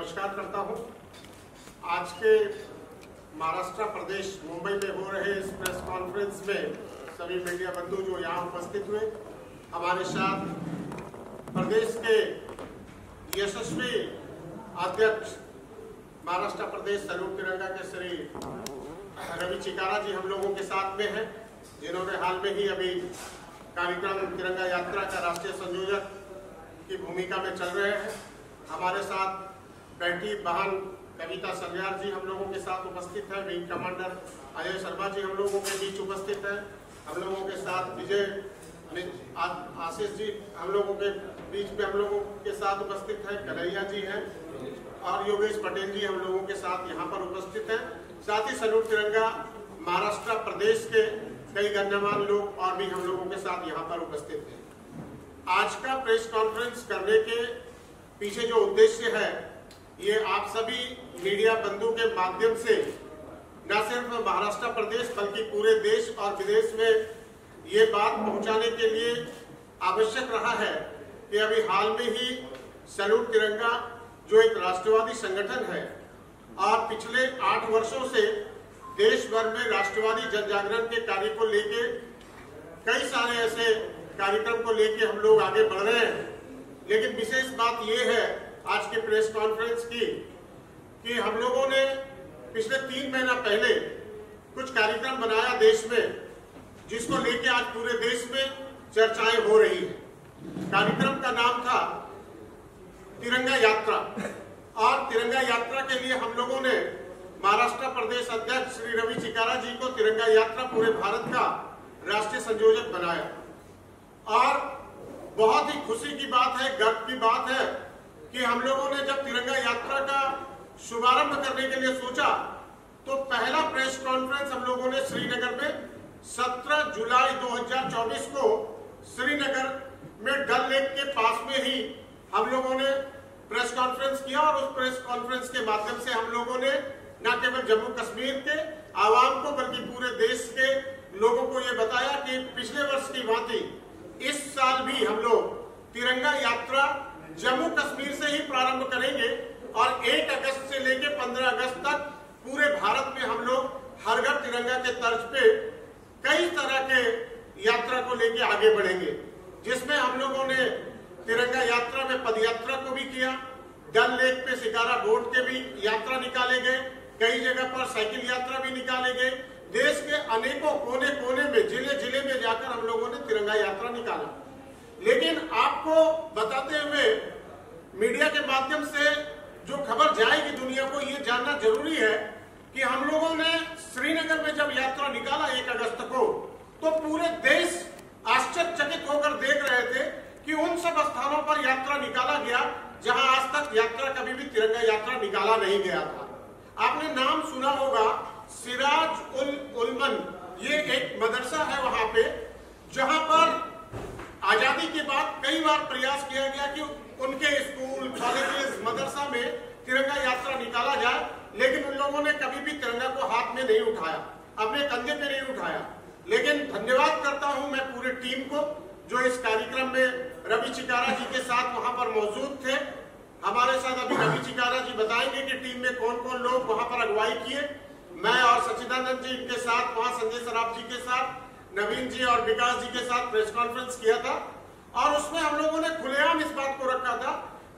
नमस्कार करता हूं। आज के महाराष्ट्र प्रदेश मुंबई में हो रहे इस प्रेस कॉन्फ्रेंस में सभी मीडिया बंधु जो यहाँ उपस्थित हुए, हमारे साथ प्रदेश के यशस्वी अध्यक्ष महाराष्ट्र प्रदेश सैल्यूट तिरंगा के श्री रवि चिकारा जी हम लोगों के साथ में हैं, जिन्होंने हाल में ही अभी कार्यक्रम तिरंगा यात्रा का राष्ट्रीय संयोजक की भूमिका में चल रहे हैं। हमारे साथ बैठी बहन कविता संज्ञार जी हम लोगों के साथ उपस्थित है। विंग कमांडर अजय शर्मा जी हम लोगों के बीच उपस्थित है। हम लोगों के साथ विजय आशीष जी हम लोगों के बीच में हम लोगों के साथ उपस्थित है। कन्हैया जी हैं और योगेश पटेल जी हम लोगों के साथ यहाँ पर उपस्थित हैं। साथ ही सैल्यूट तिरंगा महाराष्ट्र प्रदेश के कई गण्यमान लोग और भी हम लोगों के साथ यहाँ पर उपस्थित हैं। आज का प्रेस कॉन्फ्रेंस करने के पीछे जो उद्देश्य है, ये आप सभी मीडिया बंधु के माध्यम से न सिर्फ महाराष्ट्र प्रदेश बल्कि पूरे देश और विदेश में ये बात पहुंचाने के लिए आवश्यक रहा है कि अभी हाल में ही सैल्यूट तिरंगा जो एक राष्ट्रवादी संगठन है और पिछले 8 वर्षों से देश भर में राष्ट्रवादी जन जागरण के कार्य को लेके कई सारे ऐसे कार्यक्रम को लेके हम लोग आगे बढ़ रहे हैं। लेकिन विशेष बात यह है आज के प्रेस कॉन्फ्रेंस की कि हम लोगों ने पिछले 3 महीना पहले कुछ कार्यक्रम बनाया देश में, जिसको लेके आज पूरे देश में चर्चाएं हो रही है। कार्यक्रम का नाम था तिरंगा यात्रा और तिरंगा यात्रा के लिए हम लोगों ने महाराष्ट्र प्रदेश अध्यक्ष श्री रवि चिकारा जी को तिरंगा यात्रा पूरे भारत का राष्ट्रीय संयोजक बनाया। और बहुत ही खुशी की बात है, गर्व की बात है कि हम लोगों ने जब तिरंगा यात्रा का शुभारंभ करने के लिए सोचा तो पहला प्रेस कॉन्फ्रेंस हम लोगों ने श्रीनगर में 17 जुलाई 2024 को श्रीनगर में डल लेक के पास में ही हम लोगों ने प्रेस कॉन्फ्रेंस किया। और उस प्रेस कॉन्फ्रेंस के माध्यम से हम लोगों ने न केवल जम्मू कश्मीर के आवाम को बल्कि पूरे देश के लोगों को ये बताया कि पिछले वर्ष की भांति इस साल भी हम लोग तिरंगा यात्रा जम्मू कश्मीर से ही प्रारंभ करेंगे और 1 अगस्त से लेकर 15 अगस्त तक पूरे भारत में हम लोग हर घर तिरंगा के तर्ज पे कई तरह के यात्रा को लेके आगे बढ़ेंगे, जिसमें हम लोगों ने तिरंगा यात्रा में पदयात्रा को भी किया। डल लेक पे शिकारा बोट के भी यात्रा निकाले गए, कई जगह पर साइकिल यात्रा भी निकाले गए। देश के अनेकों कोने कोने में जिले जिले में जाकर हम लोगों ने तिरंगा यात्रा निकाला। लेकिन आपको बताते हुए मीडिया के माध्यम से जो खबर जाएगी दुनिया को, ये जानना जरूरी है कि हम लोगों ने श्रीनगर में जब यात्रा निकाला 1 अगस्त को, तो पूरे देश आश्चर्यचकित होकर देख रहे थे कि उन सब स्थानों पर यात्रा निकाला गया जहां आज तक यात्रा कभी भी तिरंगा यात्रा निकाला नहीं गया था। आपने नाम सुना होगा सिराज उल उलमन, ये एक मदरसा है वहां पे, जहां पर आजादी के बाद कई बार प्रयास किया गया कि उनके स्कूल कॉलेजेस मदरसा में तिरंगा यात्रा निकाला जाए, लेकिन उन लोगों ने कभी भी तिरंगा को हाथ में नहीं उठाया, अपने कंधे पे नहीं उठाया। लेकिन धन्यवाद करता हूं मैं पूरे टीम को जो इस कार्यक्रम में रवि चिकारा जी के साथ वहां पर मौजूद थे। हमारे साथ अभी रवि चिकारा जी बताएंगे कि टीम में कौन कौन लोग वहां पर अगुवाई किए। मैं और सचिदानंद जी इनके साथ वहां संजय सराफ जी के साथ, नवीन जी और विकास जी के साथ प्रेस कॉन्फ्रेंस किया था और उसमें हम लोगों ने खुलेआम इस बात को रखा था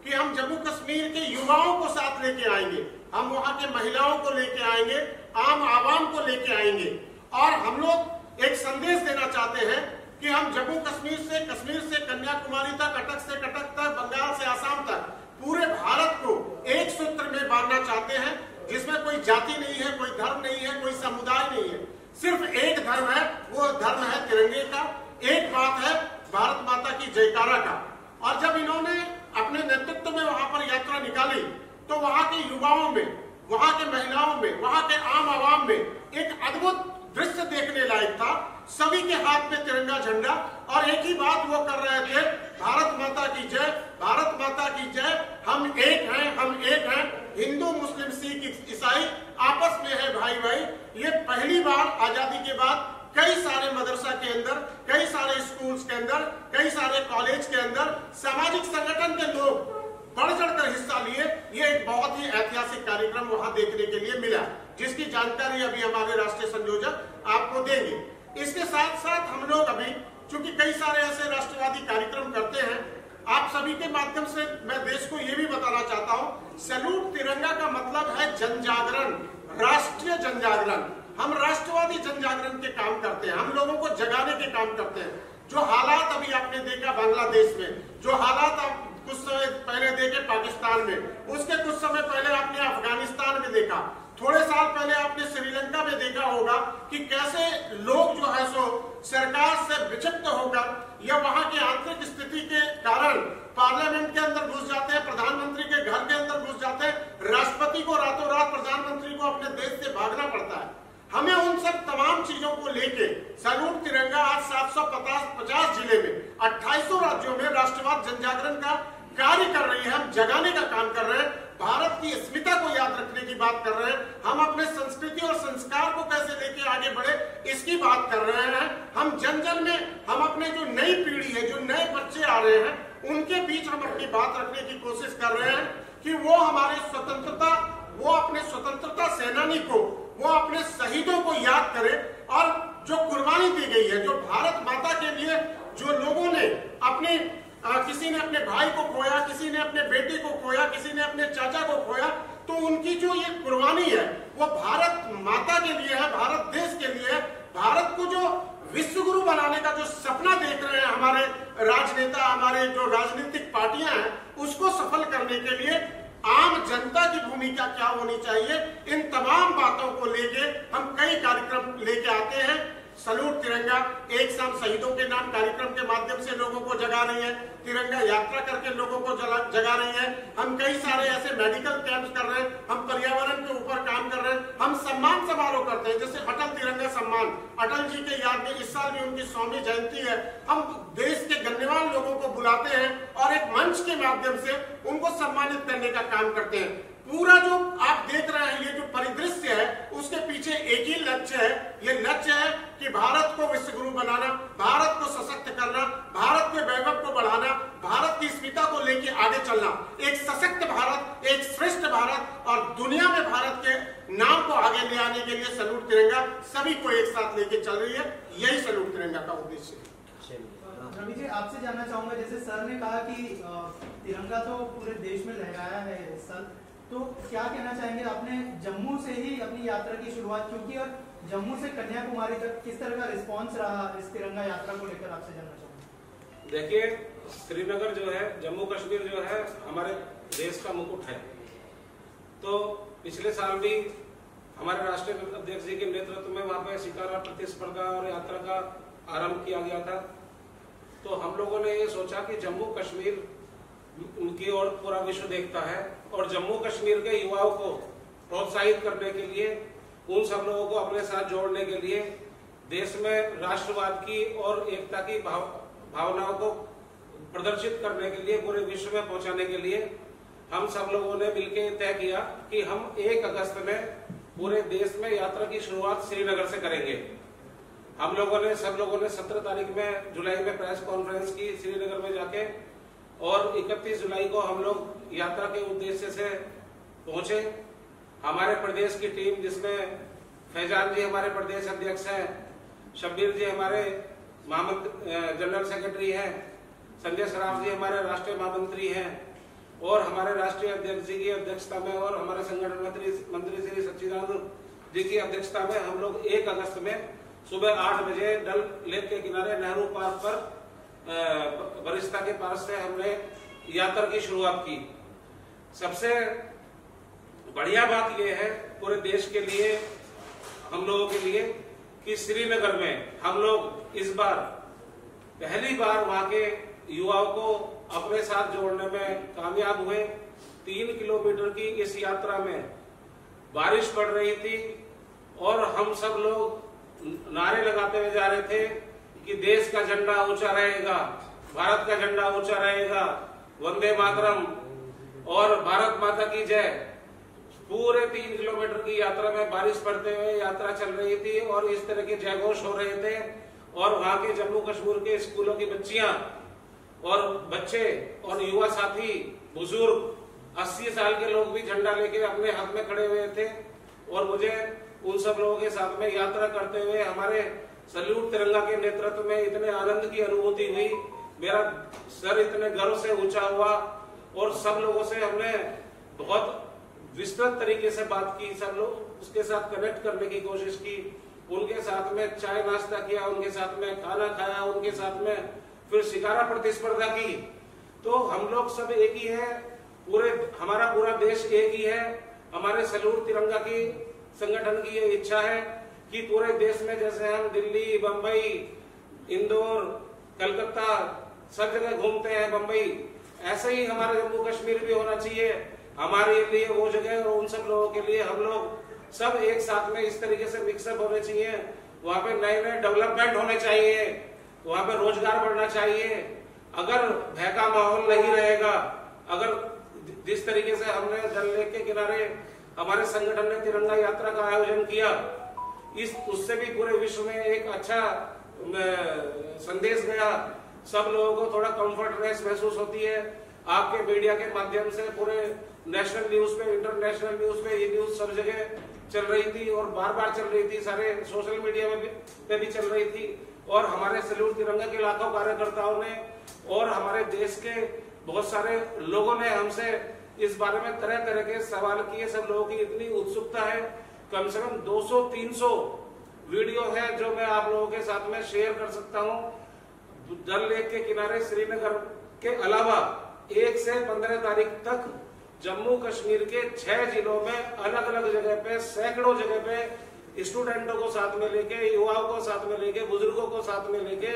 कि हम जम्मू कश्मीर के युवाओं को साथ लेके आएंगे, हम वहां के महिलाओं को लेके आएंगे, आम आवाम को लेके आएंगे और हम लोग एक संदेश देना चाहते हैं कि हम जम्मू कश्मीर से कन्याकुमारी तक, कटक से कटक तक, बंगाल से आसाम तक पूरे भारत को एक सूत्र में बांधना चाहते हैं, जिसमें कोई जाति नहीं है, कोई धर्म नहीं है, कोई समुदाय नहीं है, सिर्फ एक धर्म है, वो धर्म है तिरंगे का। एक बात है भारत माता की जयकारा का। और जब इन्होंने अपने नेतृत्व में वहां पर यात्रा निकाली तो वहां के युवाओं में, वहां के महिलाओं में, वहां के आम आवाम में एक अद्भुत दृश्य देखने लायक था। सभी के हाथ में तिरंगा झंडा और एक ही बात वो कर रहे थे, भारत माता की जय, भारत माता की जय, हम एक हैं, हम एक हैं। हिंदू मुस्लिम सिख ईसाई आपस में है भाई भाई। ये पहली बार आजादी के बाद कई सारे मदरसा के अंदर, कई सारे स्कूल्स के अंदर, कई सारे कॉलेज के अंदर सामाजिक संगठन के लोग बढ़ चढ़कर हिस्सा लिए। ये एक बहुत ही ऐतिहासिक कार्यक्रम वहां देखने के लिए मिला, जिसकी जानकारी अभी हमारे राष्ट्रीय संयोजक आपको देंगे। इसके साथ साथ हम लोग अभी चूंकि कई सारे ऐसे राष्ट्रवादी कार्यक्रम करते हैं, आप सभी के माध्यम से मैं देश को यह भी बताना चाहता हूं, सैल्यूट तिरंगा का मतलब है जन जागरण, राष्ट्रीय जन जागरण। हम राष्ट्रवादी जन जागरण के काम करते हैं, हम लोगों को जगाने के काम करते हैं। जो हालात अभी आपने देखा बांग्लादेश में, जो हालात आप कुछ समय पहले देखे पाकिस्तान में, उसके कुछ समय पहले आपने अफगानिस्तान में देखा, थोड़े साल पहले आपने श्रीलंका में देखा होगा कि कैसे लोग जो है सो सरकार से विक्षिप्त होकर या वहां की आंतरिक स्थिति के कारण पार्लियामेंट के अंदर घुस जाते हैं, प्रधानमंत्री के घर के अंदर घुस जाते हैं, राष्ट्रपति को रातों रात प्रधानमंत्री को अपने देश से भागना पड़ता है। हमें उन सब तमाम चीजों को लेके सैल्यूट तिरंगा आज 750 जिले में 2800 राज्यों में राष्ट्रवाद जन जागरण का कार्य कर रही है। हम जगाने का काम कर रहे हैं, भारत की अस्मिता को याद रखने की बात कर रहे हैं, हम अपने संस्कृति और संस्कार को कैसे लेके आगे बढ़े इसकी बात कर रहे हैं। हम जन जन में हम अपने जो नई पीढ़ी है, जो नए बच्चे आ रहे हैं, उनके बीच हम अपनी बात रखने की कोशिश कर रहे हैं कि वो हमारे स्वतंत्रता, वो अपने स्वतंत्रता सेनानी को, वो अपने शहीदों को याद करें और जो कुर्बानी दी गई है, जो भारत माता के लिए जो लोगों ने अपने किसी ने अपने भाई को खोया, किसी ने अपने बेटे को खोया, किसी ने अपने चाचा को खोया, तो उनकी जो ये कुर्बानी है वो भारत माता के लिए है, भारत देश के लिए है। भारत को जो विश्व गुरु बनाने का जो सपना देख रहे हैं हमारे राजनेता, हमारे जो राजनीतिक पार्टियां हैं, उसको सफल करने के लिए आम जनता की भूमिका क्या होनी चाहिए, इन तमाम बातों को लेके हम कई कार्यक्रम लेके आते हैं। सैल्यूट तिरंगा एक शाम शहीदों के नाम कार्यक्रम के माध्यम से लोगों को जगा रही है, तिरंगा यात्रा करके लोगों को जगा रही है। हम कई सारे ऐसे मेडिकल कैंप्स कर रहे हैं, हम पर्यावरण के ऊपर काम कर रहे हैं, हम सम्मान समारोह करते हैं, जैसे अटल तिरंगा सम्मान, अटल जी के याद में इस साल भी उनकी 100वीं जयंती है। हम देश के गण्यमान्य लोगों को बुलाते हैं और एक मंच के माध्यम से उनको सम्मानित करने का काम करते हैं। पूरा जो आप देख रहे हैं, ये जो परिदृश्य है, उसके पीछे एक ही लक्ष्य है। ये लक्ष्य है कि भारत को विश्व गुरु बनाना, भारत को सशक्त करना, भारत के वैभव को बढ़ाना, भारत की अस्मिता को लेके आगे चलना, एक सशक्त भारत, एक श्रेष्ठ भारत और दुनिया में भारत के नाम को आगे ले आने के लिए सैल्यूट तिरंगा सभी को एक साथ लेके चल रही है। यही सैल्यूट तिरंगा का उद्देश्य है। रवि जी, आपसे जानना चाहूंगा, जैसे सर ने कहा कि तिरंगा तो पूरे देश में लहराया है इस साल, तो क्या कहना चाहेंगे, आपने जम्मू से ही अपनी यात्रा की शुरुआत क्योंकि और जम्मू से कन्याकुमारी तक किस तरह का रिस्पांस रहा इस तिरंगा यात्रा को लेकर, आपसे जानना चाहूंगा। देखिए, श्रीनगर जो है, जम्मू कश्मीर जो है, हमारे देश का मुकुट है। तो पिछले साल भी हमारे राष्ट्रीय अध्यक्ष जी के नेतृत्व में वहां पे शिकारा प्रतिस्पर्धा और यात्रा का आरंभ किया गया था। तो हम लोगों ने ये सोचा कि जम्मू कश्मीर की ओर पूरा विश्व देखता है और जम्मू कश्मीर के युवाओं को प्रोत्साहित करने के लिए, उन सब लोगों को अपने साथ जोड़ने के लिए, देश में राष्ट्रवाद की और एकता की भावनाओं को प्रदर्शित करने के लिए, पूरे विश्व में पहुंचाने के लिए हम सब लोगों ने मिलकर तय किया कि हम 1 अगस्त में पूरे देश में यात्रा की शुरुआत श्रीनगर से करेंगे। हम लोगों ने, सब लोगों ने 17 तारीख में जुलाई में प्रेस कॉन्फ्रेंस की श्रीनगर में जाके और 31 जुलाई को हम लोग यात्रा के उद्देश्य से पहुंचे। हमारे प्रदेश की टीम, जिसमें फैजान जी हमारे प्रदेश अध्यक्ष हैं, शब्बीर जी हमारे जनरल सेक्रेटरी हैं, संजय सराफ जी हमारे राष्ट्रीय महामंत्री हैं और हमारे राष्ट्रीय अध्यक्ष जी की अध्यक्षता में और हमारे संगठन मंत्री श्री सच्चिदानंद जी की अध्यक्षता में हम लोग 1 अगस्त में सुबह 8 बजे डल लेक के किनारे नेहरू पार्क पर बरिस्ता के पास से हमने यात्रा की शुरुआत की। सबसे बढ़िया बात यह है पूरे देश के लिए, हम लोगों के लिए, कि श्रीनगर में हम लोग इस बार पहली बार वहां के युवाओं को अपने साथ जोड़ने में कामयाब हुए। 3 किलोमीटर की इस यात्रा में बारिश पड़ रही थी और हम सब लोग नारे लगाते हुए जा रहे थे कि देश का झंडा ऊंचा रहेगा, भारत का झंडा ऊंचा रहेगा, वंदे मातरम और भारत माता की जय। पूरे 3 किलोमीटर की यात्रा में बारिश पड़ते हुए यात्रा चल रही थी और इस तरह के जयघोष हो रहे थे और वहां के जम्मू कश्मीर के स्कूलों की बच्चियां और बच्चे और युवा साथी बुजुर्ग 80 साल के लोग भी झंडा लेके अपने हाथ में खड़े हुए थे। और मुझे उन सब लोगों के साथ में यात्रा करते हुए हमारे सल्यूट तिरंगा के नेतृत्व में इतने आनंद की अनुभूति हुई, मेरा सर इतने गर्व से ऊंचा हुआ और सब लोगों से हमने बहुत विस्तृत तरीके से बात की, सब लोग उसके साथ कनेक्ट करने की कोशिश की, उनके साथ में चाय नाश्ता किया, उनके साथ में खाना खाया, उनके साथ में फिर शिकारा प्रतिस्पर्धा की। तो हम लोग सब एक ही है, हमारा पूरा देश एक ही है। हमारे सल्यूट तिरंगा की संगठन की ये इच्छा है कि पूरे देश में जैसे हम दिल्ली, बंबई, इंदौर, कलकत्ता सब जगह घूमते हैं, बंबई, ऐसे ही हमारा जम्मू कश्मीर भी होना चाहिए। हमारे लिए वो जगह और उन सब लोगों के लिए हम लोग सब एक साथ में इस तरीके से मिक्सअप होने चाहिए। वहां पे नए नए डेवलपमेंट होने चाहिए, वहां पे रोजगार बढ़ना चाहिए। अगर भय का माहौल नहीं रहेगा, अगर जिस तरीके से हमने डल लेक के किनारे हमारे संगठन ने तिरंगा यात्रा का आयोजन किया, उससे भी पूरे विश्व में एक अच्छा संदेश गया, सब लोगों को थोड़ा कंफर्टनेस महसूस होती है। आपके मीडिया के माध्यम से पूरे नेशनल न्यूज पे, इंटरनेशनल न्यूज पे ये न्यूज सब जगह चल रही थी और बार बार चल रही थी, सारे सोशल मीडिया में भी चल रही थी। और हमारे सल्यूट तिरंगा के लाखों कार्यकर्ताओं ने और हमारे देश के बहुत सारे लोगों ने हमसे इस बारे में तरह तरह के सवाल किए। सब लोगों की इतनी उत्सुकता है, कम से कम 200-300 वीडियो है जो मैं आप लोगों के साथ में शेयर कर सकता हूं। डल लेक के किनारे श्रीनगर के अलावा 1 से 15 तारीख तक जम्मू कश्मीर के 6 जिलों में अलग अलग जगह पे, सैकड़ों जगह पे स्टूडेंटों को साथ में लेके, युवाओं को साथ में लेके, बुजुर्गों को साथ में लेके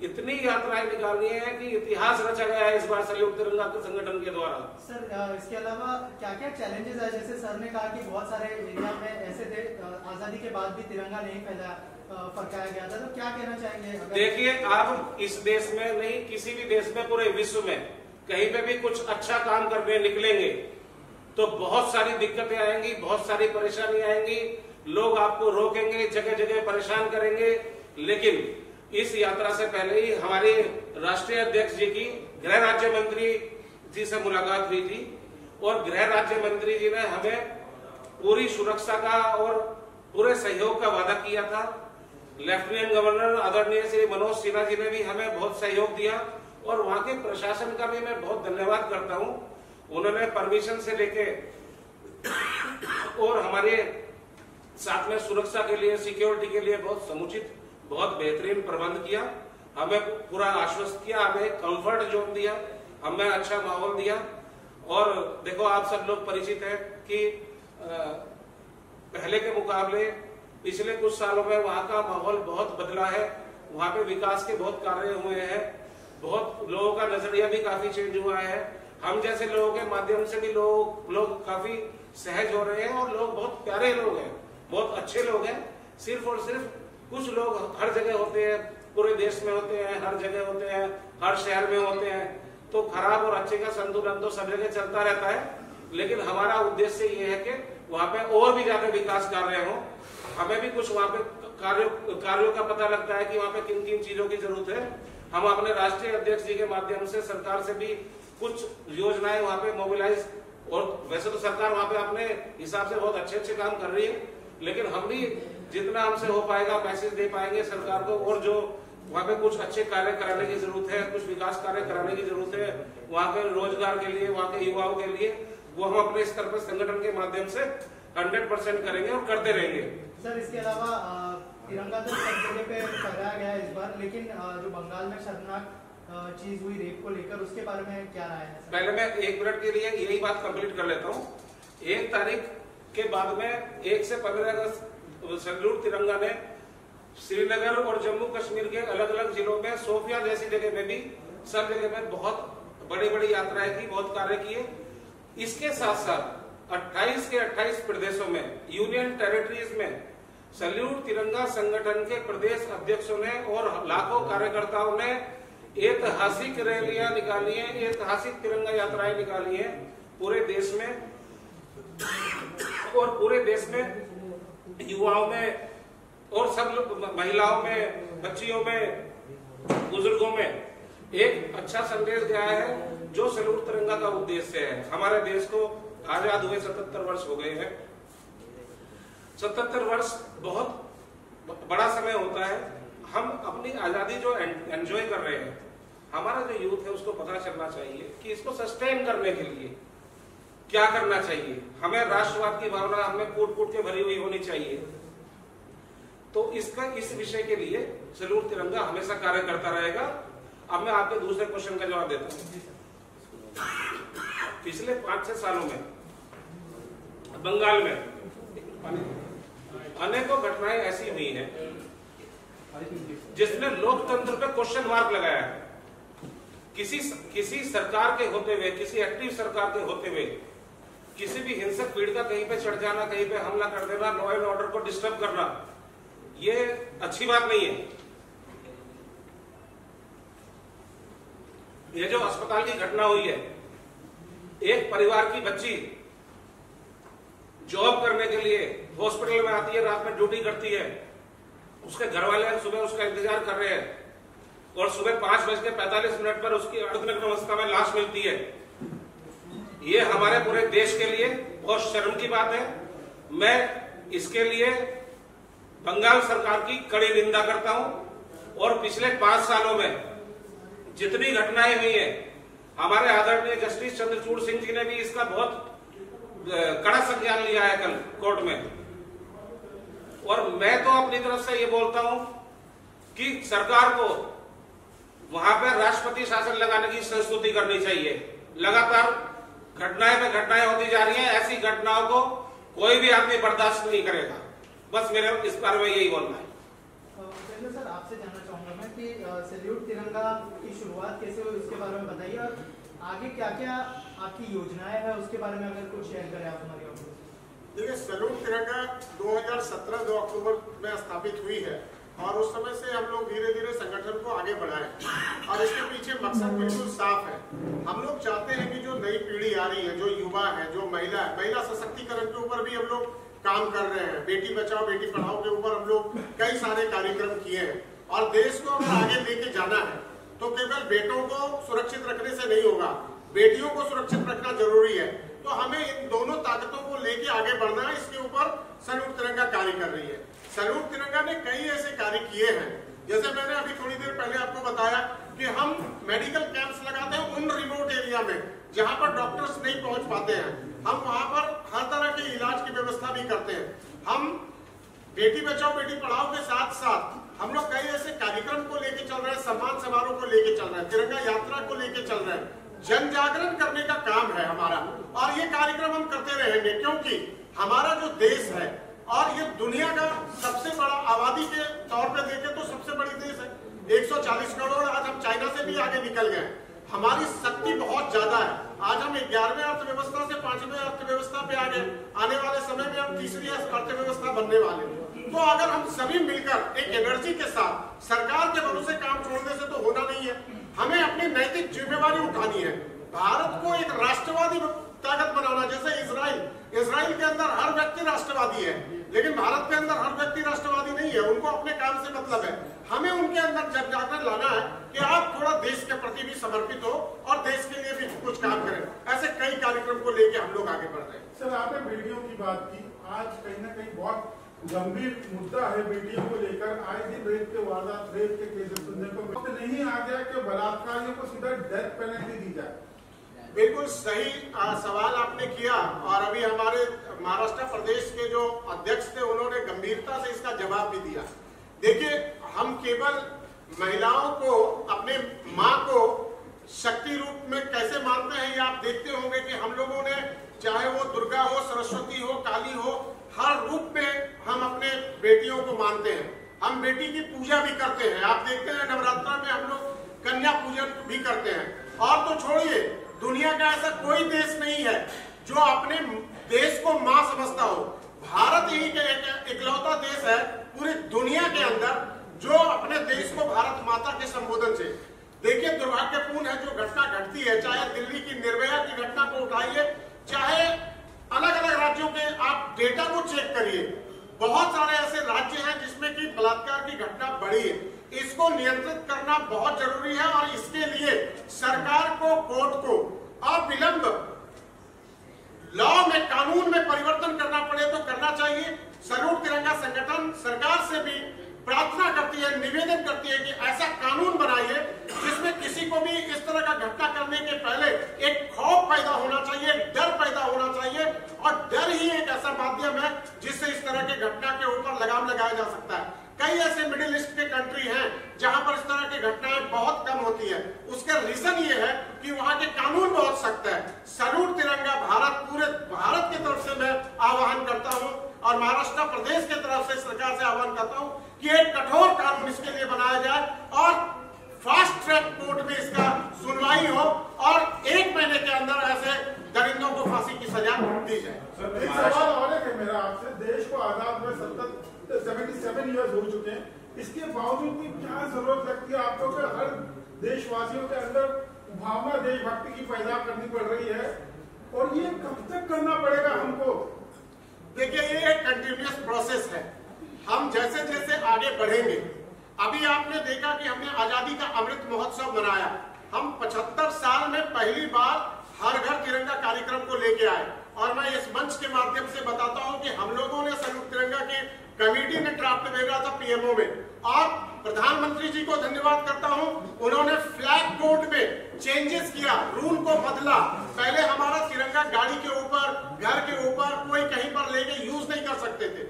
इतनी यात्राएं निकालनी है कि इतिहास रचा गया है इस बार सल्यूट तिरंगा के संगठन के द्वारा। सर, इसके अलावा क्या क्या चैलेंजेस है? जैसे सर ने कहा कि बहुत सारे एरिया में ऐसे थे आजादी के बाद भी तिरंगा नहीं फहराया गया था, तो क्या कहना चाहेंगे? देखिए, आप इस देश में नहीं, किसी भी देश में, पूरे विश्व में कहीं पे भी कुछ अच्छा काम करने निकलेंगे तो बहुत सारी दिक्कतें आएंगी, बहुत सारी परेशानी आएंगी, लोग आपको रोकेंगे, जगह जगह परेशान करेंगे। लेकिन इस यात्रा से पहले ही हमारे राष्ट्रीय अध्यक्ष जी की गृह राज्य मंत्री जी से मुलाकात हुई थी और गृह राज्य मंत्री जी ने हमें पूरी सुरक्षा का और पूरे सहयोग का वादा किया था। लेफ्टिनेंट गवर्नर आदरणीय श्री मनोज सिन्हा जी ने भी हमें बहुत सहयोग दिया और वहां के प्रशासन का भी मैं बहुत धन्यवाद करता हूं। उन्होंने परमिशन से लेके और हमारे साथ में सुरक्षा के लिए, सिक्योरिटी के लिए बहुत समुचित, बहुत बेहतरीन प्रबंध किया, हमें पूरा आश्वस्त किया, हमें कंफर्ट जोन दिया, हमें अच्छा माहौल दिया। और देखो, आप सब लोग परिचित हैं कि पहले के मुकाबले पिछले कुछ सालों में वहां का माहौल बहुत बदला है। वहां पे विकास के बहुत कार्य हुए हैं, बहुत लोगों का नजरिया भी काफी चेंज हुआ है। हम जैसे लोगों के माध्यम से भी लोग काफी सहज हो रहे हैं और लोग बहुत प्यारे लोग हैं, बहुत अच्छे लोग हैं। सिर्फ और सिर्फ कुछ लोग हर जगह होते हैं, पूरे देश में होते हैं, हर जगह होते हैं, हर शहर में होते हैं, तो खराब और अच्छे का संतुलन तो सब जगह चलता रहता है। लेकिन हमारा उद्देश्य ये है कि वहां पे और भी ज्यादा विकास कार्य हो। हमें भी कुछ वहां पे कार्यों का पता लगता है कि वहां पे किन किन चीजों की जरूरत है। हम अपने राष्ट्रीय अध्यक्ष जी के माध्यम से सरकार से भी कुछ योजनाएं वहां पे मोबिलाइज, और वैसे तो सरकार वहां पे अपने हिसाब से बहुत अच्छे अच्छे काम कर रही है, लेकिन हम भी जितना हमसे हो पाएगा मैसेज दे पाएंगे सरकार को। और जो वहाँ पे कुछ अच्छे कार्य कराने की जरूरत है, कुछ विकास कार्य कराने की जरूरत है वहाँ के रोजगार के लिए, वहाँ के युवाओं के लिए, वो हम अपने स्तर पर संगठन के माध्यम से 100% करेंगे और करते रहेंगे। सर, इसके अलावा तिरंगा तो सब जगह पे फहराया गया इस बार, लेकिन जो बंगाल में शर्मनाक चीज हुई रेप को लेकर, उसके बारे में क्या राय है? पहले मैं 1 मिनट के लिए यही बात कंप्लीट कर लेता हूँ। 1 तारीख के बाद में 1 से 15 अगस्त सल्यूट तिरंगा ने श्रीनगर और जम्मू कश्मीर के अलग अलग जिलों में, सोफिया जैसी जगह में भी, सब जगह में बहुत बड़ी बड़ी यात्राएं की, बहुत कार्य किए। इसके साथ साथ 28 के 28 प्रदेशों में, यूनियन टेरिटरीज में सल्यूट तिरंगा संगठन के प्रदेश अध्यक्षों ने और लाखों कार्यकर्ताओं ने ऐतिहासिक रैलियां निकाली है, ऐतिहासिक तिरंगा यात्राएं निकाली है पूरे देश में। और पूरे देश में युवाओं में और सब महिलाओं में, बच्चियों में, बुजुर्गों में एक अच्छा संदेश गया है जो सैल्यूट तिरंगा का उद्देश्य है। हमारे देश को आजाद हुए 77 वर्ष हो गए हैं। 77 वर्ष बहुत बड़ा समय होता है। हम अपनी आजादी जो एंजॉय कर रहे हैं, हमारा जो यूथ है उसको पता चलना चाहिए कि इसको सस्टेन करने के लिए क्या करना चाहिए। हमें राष्ट्रवाद की भावना हमें कूट कूट के भरी हुई होनी चाहिए। तो इस विषय के लिए सैल्यूट तिरंगा हमेशा कार्य करता रहेगा। अब मैं आपके दूसरे क्वेश्चन का जवाब देता हूं। पिछले 5-6 सालों में बंगाल में अनेकों घटनाएं ऐसी हुई हैं जिसने लोकतंत्र पे क्वेश्चन मार्क लगाया है। किसी सरकार के होते हुए, किसी एक्टिव सरकार के होते हुए किसी भी हिंसक पीड़ित कहीं पे चढ़ जाना, कहीं पे हमला कर देना, लॉ एंड ऑर्डर को डिस्टर्ब करना, ये अच्छी बात नहीं है। ये जो अस्पताल की घटना हुई है, एक परिवार की बच्ची जॉब करने के लिए हॉस्पिटल में आती है, रात में ड्यूटी करती है, उसके घर वाले सुबह उसका इंतजार कर रहे हैं और सुबह 5:45 पर उसकी अर्धनग्न अवस्था में लाश मिलती है। ये हमारे पूरे देश के लिए बहुत शर्म की बात है। मैं इसके लिए बंगाल सरकार की कड़ी निंदा करता हूं और पिछले 5 सालों में जितनी घटनाएं हुई हैं, हमारे आदरणीय जस्टिस चंद्रचूड़ सिंह जी ने भी इसका बहुत कड़ा संज्ञान लिया है कल कोर्ट में। और मैं तो अपनी तरफ से ये बोलता हूं कि सरकार को वहां पर राष्ट्रपति शासन लगाने की संस्तुति करनी चाहिए। लगातार घटनाएं पे घटनाएं होती जा रही हैं, ऐसी घटनाओं को कोई भी आदमी बर्दाश्त नहीं करेगा। बस मेरे इस बारे में यही बोलना है। सर, आपसे जानना चाहूंगा मैं कि सैल्यूट तिरंगा की शुरुआत कैसे हुई, उसके बारे में बताइए और आगे क्या क्या आपकी योजनाएं हैं उसके बारे में अगर कुछ शेयर करें आप हमारी ऑडियंस। देखिए, सैल्यूट तिरंगा 2017 2 अक्टूबर में स्थापित हुई है और उस समय से हम लोग धीरे धीरे संगठन को आगे बढ़ाए और इसके पीछे मकसद बिल्कुल साफ है। हम लोग चाहते हैं कि जो नई पीढ़ी आ रही है, जो युवा है, जो महिला है, महिला सशक्तिकरण के ऊपर भी हम लोग काम कर रहे हैं। बेटी बचाओ बेटी पढ़ाओ के ऊपर हम लोग कई सारे कार्यक्रम किए हैं और देश को अगर आगे लेके जाना है तो केवल बेटों को सुरक्षित रखने से नहीं होगा, बेटियों को सुरक्षित रखना जरूरी है। तो हमें इन दोनों ताकतों को लेके आगे बढ़ना है। इसके ऊपर सैल्यूट तिरंगा कार्य कर रही है। सैल्यूट तिरंगा ने कई ऐसे कार्य किए हैं, जैसे मैंने अभी थोड़ी देर पहले आपको बताया कि हम मेडिकल कैंप्स लगाते हैं उन रिमोट एरिया में जहां पर डॉक्टर्स नहीं पहुंच पाते हैं। हम वहां पर हर तरह के इलाज की व्यवस्था भी करते हैं। हम बेटी बचाओ बेटी पढ़ाओ के साथ साथ हम लोग कई ऐसे कार्यक्रम को लेके चल रहे हैं, सम्मान समारोह को लेके चल रहे हैं, तिरंगा यात्रा को लेके चल रहे हैं। जन जागरण करने का काम है हमारा और ये कार्यक्रम हम करते रहेंगे, क्योंकि हमारा जो देश है और ये दुनिया का सबसे बड़ा आबादी के तौर पे देखें तो सबसे बड़ी देश है, 140 करोड़। आज हम चाइना से भी आगे निकल गए। हमारी शक्ति बहुत ज्यादा है। आज हम 11वें अर्थव्यवस्था से 5वें अर्थव्यवस्था पे आ गए। आने वाले समय में हम तीसरी अर्थव्यवस्था बनने वाले हैं। तो अगर हम सभी मिलकर एक एनर्जी के साथ, सरकार के भरोसे काम छोड़ने से तो होना नहीं है। हमें अपनी नैतिक जिम्मेवारी उठानी है। भारत को एक राष्ट्रवादी ताकत बनाना, जैसे इजराइल के अंदर हर व्यक्ति राष्ट्रवादी है, लेकिन भारत के अंदर हर व्यक्ति राष्ट्रवादी नहीं है। उनको अपने काम से मतलब है। हमें उनके अंदर जन जागरण लाना है कि आप थोड़ा देश के प्रति भी समर्पित हो और देश के लिए भी कुछ काम करें। ऐसे कई कार्यक्रम को लेके हम लोग आगे बढ़ रहे हैं। सर, आपने बेटियों की बात की। आज कहीं ना कहीं बहुत गंभीर मुद्दा है बेटियों को लेकर। आए दिन रेप के वारदात, रेप के केसेस सुनने को वक्त नहीं आ गया कि बलात्कारियों को सीधा डेथ पेनल्टी दी जाए। बिल्कुल सही सवाल आपने किया और अभी हमारे महाराष्ट्र प्रदेश के जो अध्यक्ष थे उन्होंने गंभीरता से इसका जवाब भी दिया। देखिए, हम केवल महिलाओं को, अपने माँ को शक्ति रूप में कैसे मानते हैं ये आप देखते होंगे कि हम लोगों ने, चाहे वो दुर्गा हो, सरस्वती हो, काली हो, हर रूप में हम अपने बेटियों को मानते हैं। हम बेटी की पूजा भी करते हैं। आप देखते हैं नवरात्र में हम लोग कन्या पूजन भी करते हैं। और तो छोड़िए, दुनिया का ऐसा कोई देश नहीं है जो अपने देश को मां समझता हो। भारत ही एक इकलौता देश है पूरी दुनिया के अंदर जो अपने देश को भारत माता के संबोधन से, देखिए दुर्भाग्यपूर्ण है जो घटना घटती है, चाहे दिल्ली की निर्भया की घटना को उठाइए, चाहे अलग अलग राज्यों के आप डेटा को चेक करिए, बहुत सारे ऐसे राज्य हैं जिसमें कि बलात्कार की घटना बढ़ी है। इसको नियंत्रित करना बहुत जरूरी है और इसके लिए सरकार को, कोर्ट को अविलंब लॉ में, कानून में परिवर्तन करना पड़े तो करना चाहिए। सैल्यूट तिरंगा संगठन सरकार से भी प्रार्थना करती है, निवेदन करती है कि ऐसा कानून बनाइए जिसमें किसी को भी इस तरह का घटना करने के पहले एक खौफ पैदा होना चाहिए, डर पैदा होना चाहिए, और डर ही एक ऐसा माध्यम है जिससे इस तरह के घटना के ऊपर लगाम लगाया जा सकता है। कई ऐसे मिडिल ईस्ट के कंट्री हैं जहां पर इस तरह की घटनाएं बहुत कम होती है। उसका रीजन ये है कि वहां के कानून बहुत सख्त है। सैल्यूट तिरंगा भारत, पूरे भारत की तरफ से मैं आह्वान करता हूं और महाराष्ट्र प्रदेश की तरफ से सरकार से आह्वान करता हूं कि एक कठोर कानून इसके लिए बनाया जाए और फास्ट ट्रैक कोर्ट में इसका सुनवाई हो और 1 महीने के अंदर ऐसे दरिंदों को फांसी की सजा दी जाए। एक सवाल और है मेरा आपसे, देश को आजाद हुए 77 ईयर्स हो चुके हैं, इसके बावजूद भी क्या जरूरत लगती है आपको कि हर देशवासियों के अंदर भावना देशभक्ति की पैदा करनी पड़ रही है, और ये कब तक करना पड़ेगा हमको? देखिए, ये एक कंटिन्यूअस प्रोसेस है। हम जैसे जैसे आगे बढ़ेंगे, अभी आपने देखा कि हमने आजादी का अमृत महोत्सव मनाया। हम 75 साल में पहली बार हर घर तिरंगा कार्यक्रम को लेके आए, और मैं इस मंच के माध्यम से बताता हूं कि हम लोगों ने सैल्यूट तिरंगा की कमेटी ने ड्राफ्ट भेजा था पीएमओ में, और प्रधानमंत्री जी को धन्यवाद करता हूं, उन्होंने फ्लैग कोड में चेंजेस किया, रूल को बदला। पहले हमारा तिरंगा गाड़ी के ऊपर, घर के ऊपर, कोई कहीं पर लेके यूज नहीं कर सकते थे।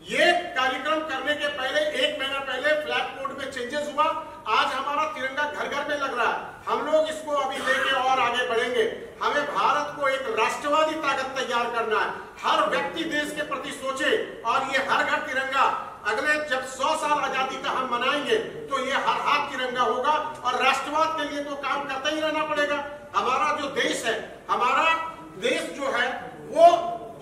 ये कार्यक्रम करने के पहले 1 महीना पहले फ्लैग कोड में चेंजेस हुआ। आज हमारा तिरंगा घर घर में लग रहा है। हम लोग इसको अभी लेके और आगे बढ़ेंगे। हमें भारत को एक राष्ट्रवादी ताकत तैयार करना है। हर व्यक्ति देश के प्रति सोचे, और ये हर घर तिरंगा अगले जब 100 साल आजादी का हम मनाएंगे तो ये हर हाथ तिरंगा होगा, और राष्ट्रवाद के लिए तो काम करते ही रहना पड़ेगा। हमारा जो देश है, हमारा देश जो है वो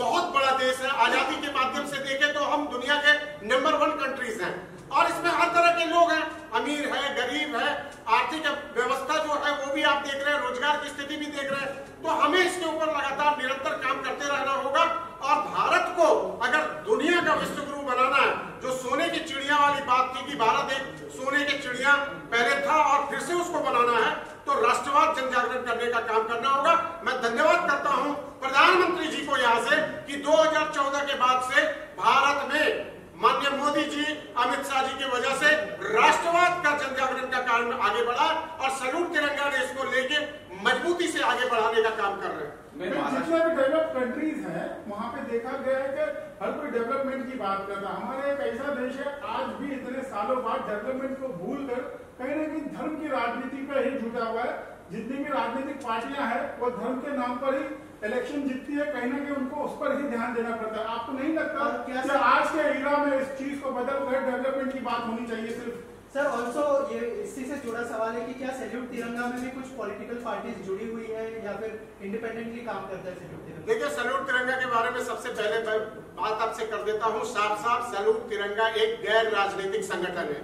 बहुत बड़ा देश है। आजादी के माध्यम से देखें तो हम दुनिया के नंबर 1 कंट्रीज हैं, और इसमें हर तरह के लोग हैं, अमीर है, गरीब है, आर्थिक व्यवस्था जो है वो भी आप देख रहे हैं, रोजगार की स्थिति भी देख रहे हैं। तो हमें इसके ऊपर लगातार निरंतर काम करते रहना होगा, और भारत को अगर दुनिया का विश्व गुरु बनाना है, जो सोने की चिड़िया वाली बात थी कि भारत एक सोने की चिड़िया पहले था और फिर से उसको बनाना है, तो राष्ट्रवाद जन जागरण करने का काम करना होगा। मैं धन्यवाद करता हूं प्रधानमंत्री जी को यहाँ से कि 2014 के बाद से भारत में माननीय मोदी जी, अमित शाह जी की वजह से राष्ट्रवाद का जन जागरण का काम आगे बढ़ा, और सैल्यूट तिरंगा ने इसको लेके मजबूती से आगे बढ़ाने का काम कर रहे हैं। जितने भी डेवलप कंट्रीज हैं वहाँ पे देखा गया है कि हर कोई डेवलपमेंट की बात करता है। हमारा एक ऐसा देश है, आज भी इतने सालों बाद डेवलपमेंट को भूल कर कहीं न कहीं धर्म की राजनीति पे ही जुटा हुआ है। जितनी भी राजनीतिक पार्टियां हैं वो धर्म के नाम पर ही इलेक्शन जीतती है, कहीं ना कहीं उनको उस पर ही ध्यान देना पड़ता है। आपको नहीं लगता कि आज के एरा में इस चीज को बदल कर डेवलपमेंट की बात होनी चाहिए सिर्फ? सर ऑल्सो ये इसी से जुड़ा सवाल है कि क्या सैल्यूट तिरंगा में भी कुछ पॉलिटिकल पार्टीज जुड़ी हुई है या फिर इंडिपेंडेंटली काम करता है सैल्यूट तिरंगा? देखिए, सैल्यूट तिरंगा के बारे में सबसे पहले मैं बात आपसे कर देता हूँ साफ, सैल्यूट तिरंगा एक गैर राजनीतिक संगठन है।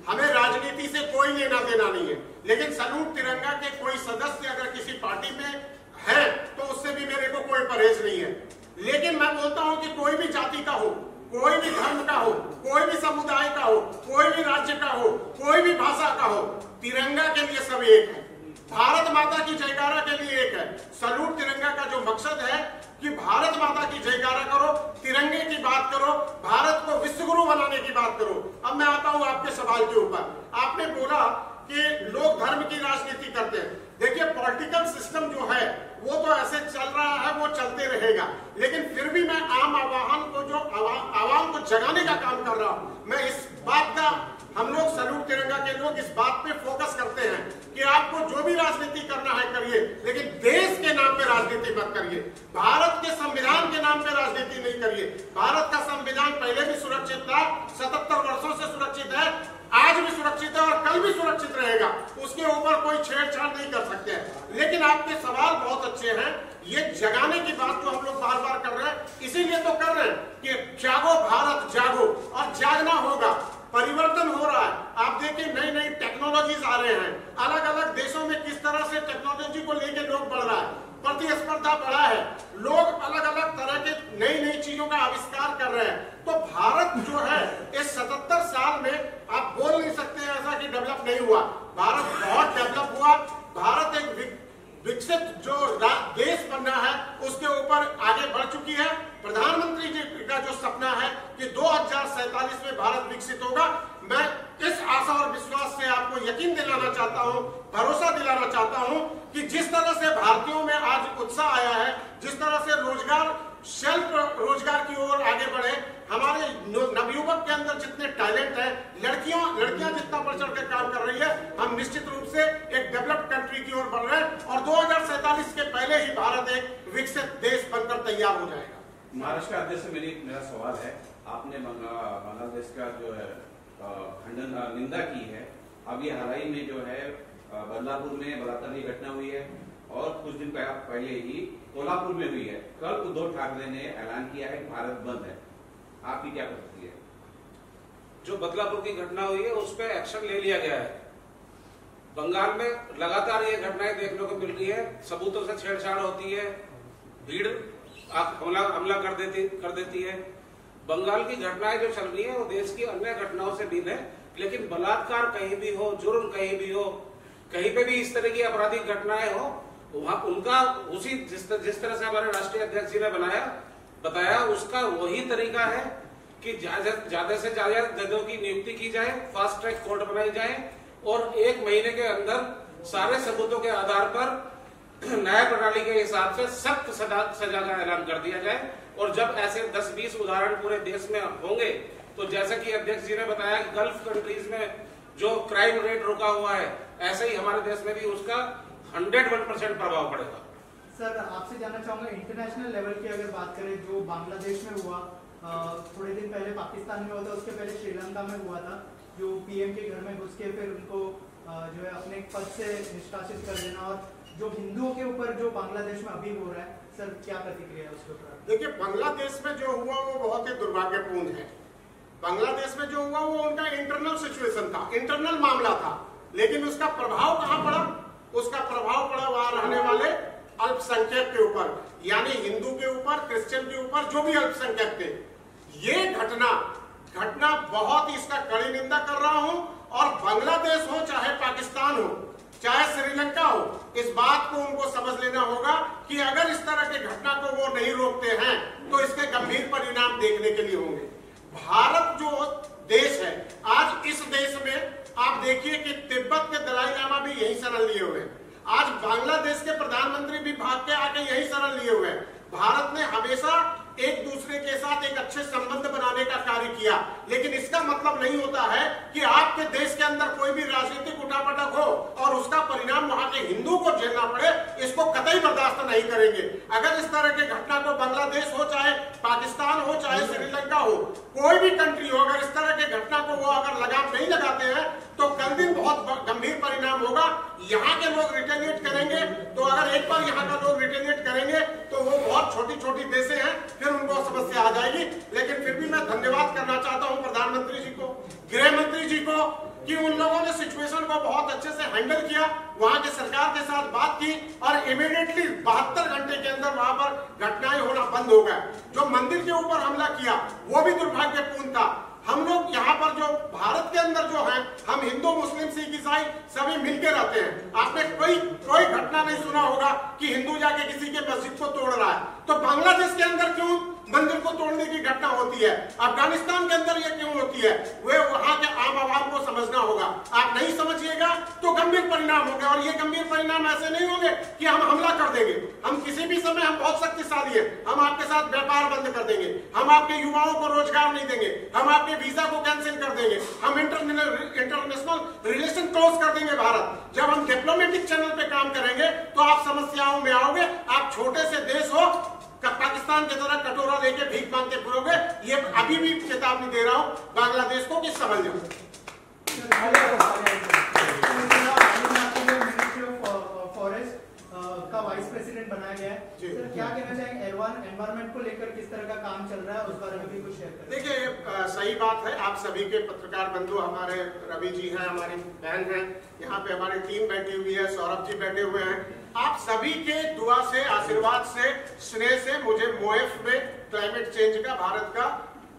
हमें राजनीति से कोई लेना देना नहीं है, लेकिन सैल्यूट तिरंगा के कोई सदस्य अगर किसी पार्टी में है तो उससे भी मेरे को कोई परहेज नहीं है। लेकिन मैं बोलता हूं कि कोई भी जाति का हो, कोई भी धर्म का हो, कोई भी समुदाय का हो, कोई भी राज्य का हो, कोई भी भाषा का हो, तिरंगा के लिए सब एक है। भारत माता की जयकारा के लिए एक है। सैल्यूट तिरंगा का जो मकसद है कि भारत माता की जयकारा करो, तिरंगे की बात करो, भारत को विश्वगुरु बनाने की बात करो। अब मैं आता हूं आपके सवाल के ऊपर। आपने बोला कि लोग धर्म की राजनीति करते हैं। देखिए, पॉलिटिकल सिस्टम जो है वो तो ऐसे चल रहा है, वो चलते रहेगा, लेकिन फिर भी मैं आम आवाम को, जो आवाम को जगाने का काम कर रहा हूं। मैं इस बात का, हम लोग सैल्यूट तिरंगा के लोग इस बात पे फोकस करते हैं कि आपको जो भी राजनीति करना है करिए, लेकिन देश के नाम पे राजनीति मत करिए। भारत के संविधान के नाम पे राजनीति नहीं करिए। भारत का संविधान पहले भी सुरक्षित था, 77 वर्षों से सुरक्षित है, आज भी सुरक्षित है और कल भी सुरक्षित रहेगा। उसके ऊपर कोई छेड़छाड़ नहीं कर सकते हैं। लेकिन आपके सवाल बहुत अच्छे हैं। ये जगाने की बात जो हम लोग बार बार कर रहे हैं, इसीलिए तो कर रहे हैं कि जागो भारत जागो, और जागना होगा। परिवर्तन हो रहा है। आप देखिए, नई नई टेक्नोलॉजीज आ रहे हैं। अलग अलग देशों में किस तरह से टेक्नोलॉजी को लेकर लोग बढ़ रहा है, प्रतिस्पर्धा बढ़ा है, लोग अलग अलग तरह के नई नई चीजों का आविष्कार कर रहे हैं। तो भारत जो है इस 77 साल में आप बोल नहीं सकते ऐसा कि नहीं हुआ, भारत बहुत डेवलप हुआ। भारत एक विकसित जो देश बनना है उसके ऊपर आगे बढ़ चुकी है। प्रधानमंत्री जी का जो सपना है कि 2047 में भारत विकसित होगा, मैं इस आशा और विश्वास से आपको यकीन दिलाना चाहता हूं, भरोसा दिलाना चाहता हूं कि जिस तरह से भारतीयों में आज उत्साह आया है, जिस तरह से रोजगार, सेल्फ रोजगार की ओर आगे बढ़े, हमारे नवयुवक के अंदर जितने टैलेंट है, लड़कियां जितना बढ़ चढ़ कर काम कर रही है, हम निश्चित रूप से एक डेवलप्ड कंट्री की ओर बढ़ रहे हैं और 2047 के पहले ही भारत एक विकसित देश बनकर तैयार हो जाएगा। महाराष्ट्र अध्यक्ष से मेरा सवाल है, आपने बांग्लादेश का जो है खंडन निंदा की है। अब ये हाल ही में जो है बदलापुर में बलात्कार की घटना हुई है और कुछ दिन पहले ही कोल्हापुर में हुई है। कल उद्धव ठाकरे ने ऐलान किया है कि भारत बंद है, आपकी क्या प्रतिक्रिया है? जो बदलापुर की घटना हुई है उस पर एक्शन ले लिया गया है। बंगाल में लगातार ये घटनाएं देखने को मिल रही है, सबूतों से छेड़छाड़ होती है, भीड़ हमला कर देती है। बंगाल की घटनाएं जो चल रही है वो देश की अन्य घटनाओं से भिन्न है, लेकिन बलात्कार कहीं भी हो, जुर्म कहीं भी हो, कहीं पे भी इस तरह की आपराधिक घटनाएं हो, वहां उनका उसी जिस तरह से हमारे राष्ट्रीय अध्यक्ष जी ने बताया उसका वही तरीका है कि ज्यादा से ज्यादा जजों की नियुक्ति की जाए, फास्ट ट्रैक कोर्ट बनाई जाए और 1 महीने के अंदर सारे सबूतों के आधार पर न्याय प्रणाली के हिसाब से सख्त सजा का ऐलान कर दिया जाए। और जब ऐसे 10-20 उदाहरण पूरे देश में होंगे तो जैसे कि अध्यक्ष जी ने बताया कि गल्फ कंट्रीज में जो क्राइम रेट रुका हुआ है, ऐसे ही हमारे देश में भी उसका 101% प्रभाव पड़ेगा। सर, आपसे जानना चाहूंगा, इंटरनेशनल लेवल की अगर बात करें, जो बांग्लादेश में हुआ, थोड़े दिन पहले पाकिस्तान में हुआ था, उसके पहले श्रीलंका में हुआ था, जो पीएम के घर में घुस के फिर उनको जो है अपने पद से निष्कासित कर देना, और जो हिंदुओं के ऊपर जो बांग्लादेश में अभी हो रहा है, सर क्या प्रतिक्रिया है उसके ऊपर? देखिए, बांग्लादेश में जो हुआ वो बहुत ही दुर्भाग्यपूर्ण है। बांग्लादेश में जो हुआ वो उनका इंटरनल सिचुएशन था, इंटरनल मामला था, लेकिन उसका प्रभाव कहां पड़ा? उसका प्रभाव पड़ा वहां रहने वाले अल्पसंख्यक के ऊपर, यानी हिंदू के ऊपर, क्रिश्चियन के ऊपर, जो भी अल्पसंख्यक थे। ये घटना बहुत ही, इसका कड़ी निंदा कर रहा हूं। और बांग्लादेश हो चाहे पाकिस्तान हो चाहे श्रीलंका हो, इस बात को उनको समझ लेना होगा कि अगर इस तरह की घटना को वो नहीं रोकते हैं तो इसके गंभीर परिणाम देखने के लिए होंगे। भारत जो देश है, आज इस देश में आप देखिए कि तिब्बत के दलाई लामा भी यही शरण लिए हुए हैं, आज बांग्लादेश के प्रधानमंत्री भी भाग के आके यही शरण लिए हुए हैं। भारत ने हमेशा एक दूसरे के साथ एक अच्छे संबंध बनाने का कार्य किया, लेकिन इसका मतलब नहीं होता है कि आपके देश के अंदर कोई भी राजनीतिक उठापटक हो और उसका परिणाम वहां के हिंदू को झेलना पड़े, इसको कतई बर्दाश्त नहीं करेंगे। अगर इस तरह की घटना को बांग्लादेश हो चाहे पाकिस्तान हो चाहे श्रीलंका हो, कोई भी कंट्री हो, अगर इस तरह की घटना को वो अगर लगाम नहीं लगाते हैं तो कल दिन बहुत गंभीर परिणाम होगा। यहाँ के लोग रिटेलिएट करेंगे, तो अगर एक बार यहाँ का लोग रिटेलिएट करेंगे तो वो बहुत छोटी छोटी देशें हैं, फिर उनको समस्या आ जाएगी। लेकिन फिर भी मैं धन्यवाद करना चाहता हूँ प्रधानमंत्री जी को, गृह मंत्री जी को, कि उन लोगों ने सिचुएशन को बहुत अच्छे से हैंडल किया, वहां की सरकार के साथ बात की और इमीडिएटली 72 घंटे के अंदर वहां पर घटनाएं होना बंद हो गए। जो मंदिर के ऊपर हमला किया वो भी दुर्भाग्यपूर्ण था। हम लोग यहाँ पर जो भारत के अंदर जो है, हम हिंदू मुस्लिम सिख ईसाई सभी मिलकर रहते हैं। आपने कोई घटना नहीं सुना होगा कि हिंदू जाके किसी के मस्जिद को तोड़ रहा है। तो बांग्लादेश के अंदर क्यों मंदिर को तोड़ने की घटना होती है? अफगानिस्तान के अंदर ये क्यों होती है? वे वहां के आम आवाम को समझना होगा। आप नहीं समझिएगा तो गंभीर परिणाम होंगे, और ये गंभीर परिणाम ऐसे नहीं होंगे कि हम हमला कर देंगे। हम किसी भी समय, हम बहुत शक्तिशाली है, हम आपके साथ व्यापार बंद कर देंगे, हम आपके युवाओं को रोजगार नहीं देंगे, हम आपके वीजा को कैंसिल कर देंगे, हम इंटरनेशनल रिलेशन क्लोज कर देंगे। भारत जब हम डिप्लोमेटिक चैनल पे काम करेंगे तो आप समस्याओं में आओगे। आप छोटे से देश हो, पाकिस्तान की तरह कटोरा लेके भीख मांगते फिरोगे। ये अभी भी चेतावनी दे रहा हूं बांग्लादेश को कि समझ लो। फॉरेस्ट का वाइस प्रेसिडेंट बनाया गया है, सर क्या कहना चाहेंगे? एनवायरमेंट को लेकर किस तरह का काम चल रहा है, उस बारे में भी कुछ शेयर करें। देखिए, सही बात है, आप सभी के पत्रकार बंधु, हमारे रवि जी हैं, हमारी बहन हैं, यहाँ पे हमारी टीम बैठी हुई है, सौरभ जी बैठे हुए हैं। आप सभी के दुआ से, आशीर्वाद से, स्नेह से मुझे मोएफ में क्लाइमेट चेंज का भारत का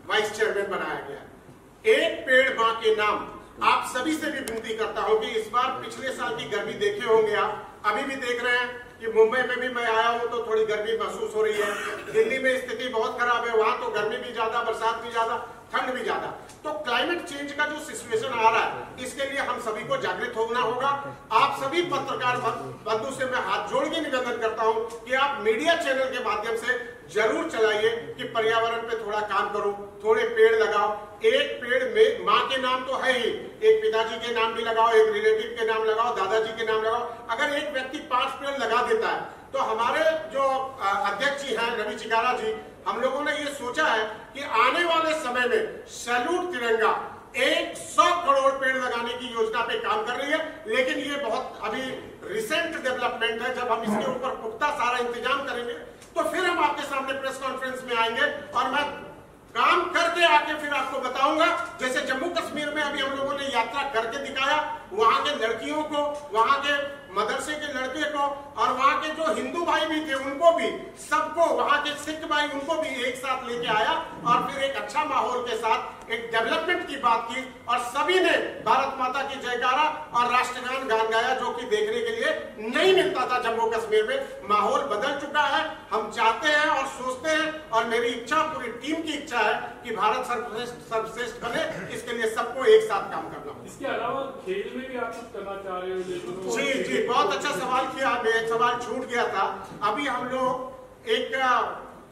वाइस चेयरमैन बनाया गया। एक पेड़ मां के नाम आप सभी से भी विनती करता हूं कि इस बार पिछले साल की गर्मी देखे होंगे आप, अभी भी देख रहे हैं कि मुंबई में भी मैं आया हूं तो थोड़ी गर्मी महसूस हो रही है। दिल्ली में स्थिति बहुत खराब है, वहां तो गर्मी भी ज्यादा, बरसात भी ज्यादा, ठंड भी ज्यादा। तो क्लाइमेट चेंज का जो सिचुएशन आ रहा है, इसके लिए हम सभी को जागृत होना होगा। आप सभी पत्रकार बंधु से मैं हाथ जोड़ के निवेदन करता हूं कि आप मीडिया चैनल के माध्यम से जरूर चलाइए कि पर्यावरण पे थोड़ा काम करो, थोड़े पेड़ लगाओ। एक पेड़ में माँ के नाम तो है ही, एक पिताजी के नाम भी लगाओ, एक रिलेटिव के नाम लगाओ, दादाजी के नाम लगाओ। अगर एक व्यक्ति 5 पेड़ लगा देता है तो हमारे जो अध्यक्ष जी हैं रवि चिकारा जी, हम लोगों ने ये सोचा है कि आने वाले समय में सैल्यूट तिरंगा 100 करोड़ पेड़ लगाने की योजना पे काम कर रही है। लेकिन ये बहुत अभी रिसेंट डेवलपमेंट है। जब हम इसके ऊपर पुख्ता सारा इंतजाम करेंगे तो फिर हम आपके सामने प्रेस कॉन्फ्रेंस में आएंगे और मैं काम करके आके फिर आपको बताऊंगा। जैसे जम्मू कश्मीर में अभी हम लोगों ने यात्रा करके दिखाया, वहां के लड़कियों को, वहां के मदरसे के लड़के को और वहां के जो हिंदू भाई भी थे उनको भी, सबको, वहां के सिख भाई उनको भी एक साथ लेके आया और फिर एक अच्छा माहौल के साथ एक डेवलपमेंट की बात की और सभी ने भारत माता की जयकारा और राष्ट्रगान गान गाया, जो कि देखने के लिए नहीं मिलता था जम्मू कश्मीर में। माहौल बदल चुका है। हम चाहते हैं और सोचते हैं और मेरी इच्छा, पूरी टीम की इच्छा है कि भारत सर्वश्रेष्ठ बने। इसके लिए सबको एक साथ काम करना होगा। इसके अलावा खेल में भी आप कुछ करना चाह रहे हो? जी जी, बहुत अच्छा सवाल किया। एक सवाल छूट गया था। अभी हम लोग एक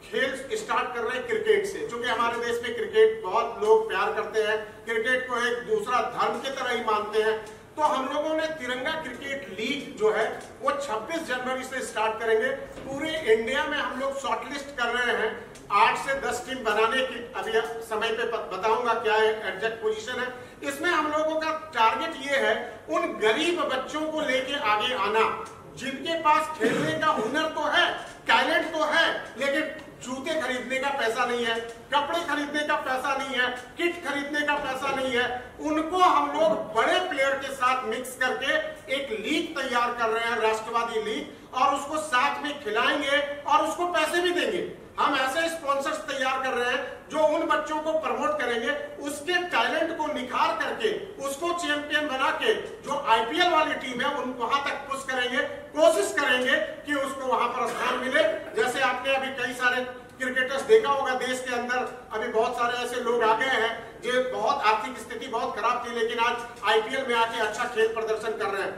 खेल स्टार्ट कर रहे हैं क्रिकेट से, क्योंकि हमारे देश में क्रिकेट बहुत लोग प्यार करते हैं, क्रिकेट को एक दूसरा धर्म की तरह ही मानते हैं। तो हम लोगों ने तिरंगा क्रिकेट लीग जो है वो 26 जनवरी से स्टार्ट करेंगे। पूरे इंडिया में हम लोग शॉर्टलिस्ट कर रहे हैं 8 से 10 टीम बनाने की। अभी समय पे बताऊंगा क्या एग्जैक्ट पोजीशन है। इसमें हम लोगों का टारगेट ये है, उन गरीब बच्चों को लेके आगे आना जिनके पास खेलने का हुनर तो है, टैलेंट तो है, लेकिन जूते खरीदने का पैसा नहीं है, कपड़े खरीदने का पैसा नहीं है, किट खरीदने का पैसा नहीं है। उनको हम लोग बड़े प्लेयर के साथ मिक्स करके एक लीग तैयार कर रहे हैं, राष्ट्रवादी लीग, और उसको साथ में खिलाएंगे और उसको पैसे भी देंगे। हम ऐसे स्पॉन्सर्स तैयार कर रहे हैं जो उन बच्चों को प्रमोट करेंगे, उसके टैलेंट को निखार करके उसको चैंपियन बना के जो आईपीएल वाली टीम है उन वहां तक पुश करेंगे, कोशिश करेंगे कि उसको वहां पर स्थान मिले। जैसे आपने अभी कई सारे क्रिकेटर्स देखा होगा देश के अंदर, अभी बहुत सारे ऐसे लोग आ गए हैं जो बहुत आर्थिक स्थिति बहुत खराब थी लेकिन आज आईपीएल में आके अच्छा खेल प्रदर्शन कर रहे हैं।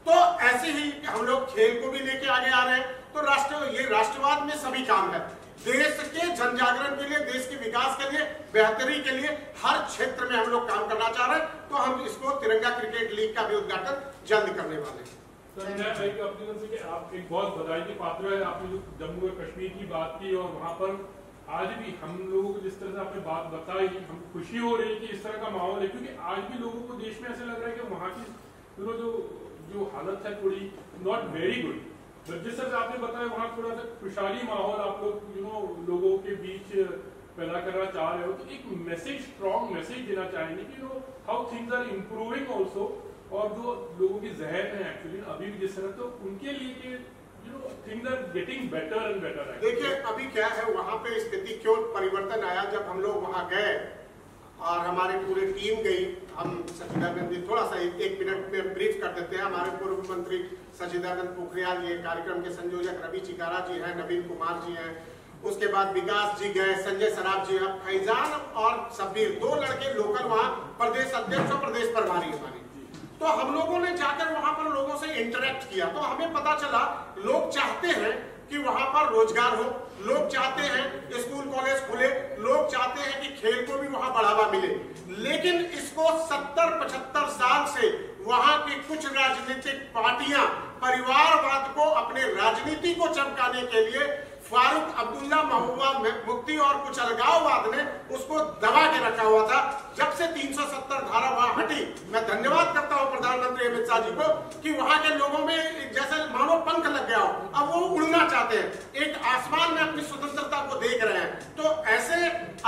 तो ऐसे ही हम लोग खेल को भी लेके आगे आ रहे हैं। तो ये राष्ट्रवाद में सभी काम है। देश के जन जागरण के लिए, देश के विकास के लिए, बेहतरी के लिए हर क्षेत्र में हम लोग काम करना चाह रहे हैं। तो हम इसको तिरंगा क्रिकेट लीग का भी उद्घाटन जल्द करने वाले हैं। सर, मैं अपनी तरफ से कि आप एक बहुत बधाई के पात्र है। आपने जो जम्मू और कश्मीर की बात की और वहाँ पर आज भी हम लोगों को जिस तरह से आपने बात बताई, हम खुशी हो रही है कि इस तरह का माहौल है, क्योंकि आज भी लोगों को देश में ऐसा लग रहा है कि वहाँ की जो हालत है थोड़ी नॉट वेरी गुड। बट जिस तरह से आपने बताया वहाँ थोड़ा सा खुशहाली माहौल आप लोग लोगों के बीच पैदा करना चाह रहे हो, तो एक मैसेज, स्ट्रॉन्ग मैसेज देना चाहेंगे कि how things are improving also, और जो लोगों की जहन है एक्चुअली अभी भी जिस तरह, तो उनके लिए कि things are getting better and better. देखिए अभी क्या है, वहाँ पे स्थिति क्यों परिवर्तन आया, जब हम लोग वहाँ गए और हमारी पूरी टीम गई। हम सचिदानंद जी थोड़ा सा 1 मिनट में ब्रीफ कर देते हैं। हमारे पूर्व मंत्री सचिदानंद पोखरियाल जी, कार्यक्रम के संयोजक रवि चिकारा जी हैं, नवीन कुमार जी हैं, उसके बाद विकास जी गए, संजय सराफ जी, फैजान और शब्बीर, 2 लड़के लोकल वहाँ प्रदेश अध्यक्ष और प्रदेश प्रभारी हमारी। तो हम लोगों ने जाकर वहां पर लोगों से इंटरेक्ट किया तो हमें पता चला लोग चाहते हैं कि वहां पर रोजगार हो, लोग चाहते हैं स्कूल कॉलेज खुले, लोग चाहते हैं कि खेल को भी वहां बढ़ावा मिले। लेकिन इसको 70-75 साल से वहां की कुछ राजनीतिक पार्टियां परिवारवाद को अपने राजनीति को चमकाने के लिए फारूक अब्दुल्ला, महबूबा मुफ्ती और कुछ अलगाववाद ने उसको दबा के रखा हुआ था। जब से 370 धारा वहां हटी, मैं धन्यवाद करता हूं प्रधानमंत्री अमित शाह जी को कि वहां के लोगों में जैसे मानो पंख लग गया हो, अब वो उड़ना चाहते हैं, एक आसमान में अपनी स्वतंत्रता को देख रहे हैं। तो ऐसे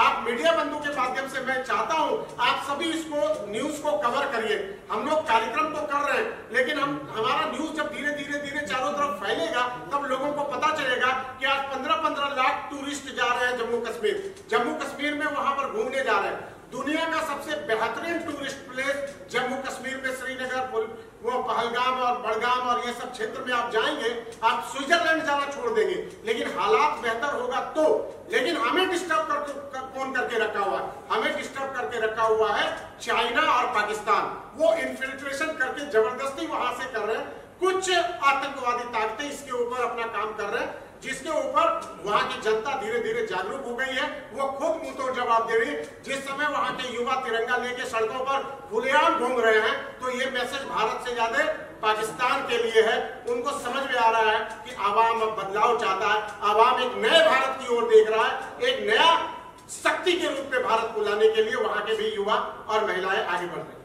आप मीडिया बंधु के माध्यम से मैं चाहता हूं आप सभी इसको न्यूज को कवर करिए। हम लोग कार्यक्रम तो कर रहे हैं, लेकिन हमारा न्यूज जब धीरे धीरे चारों तरफ फैलेगा तब लोगों को पता चलेगा कि आज 15-15 लाख टूरिस्ट जा रहे हैं जम्मू कश्मीर में, वहां पर घूमने जा रहे हैं। दुनिया का सबसे बेहतरीन टूरिस्ट प्लेस जम्मू कश्मीर में श्रीनगर, वो पहलगाम और बड़गाम और ये सब क्षेत्र में आप जाएंगे, आप स्विट्जरलैंड जाना छोड़ देंगे। लेकिन हालात बेहतर होगा तो, लेकिन हमें डिस्टर्ब कौन करके रखा हुआ है? हमें डिस्टर्ब करके रखा हुआ है चाइना और पाकिस्तान। वो इन्फिल्ट्रेशन करके जबरदस्ती वहां से कर रहे हैं। कुछ आतंकवादी ताकतें इसके ऊपर अपना काम कर रहे हैं, जिसके ऊपर वहां की जनता धीरे धीरे जागरूक हो गई है। वो खुद मुंहतोड़ जवाब दे रही है। जिस समय वहां के युवा तिरंगा लेके सड़कों पर खुलेआम घूम रहे हैं, तो ये मैसेज भारत से ज्यादा पाकिस्तान के लिए है। उनको समझ में आ रहा है कि आवाम अब बदलाव चाहता है, आवाम एक नए भारत की ओर देख रहा है। एक नया शक्ति के रूप में भारत को लाने के लिए वहां के भी युवा और महिलाएं आगे बढ़ रहे हैं।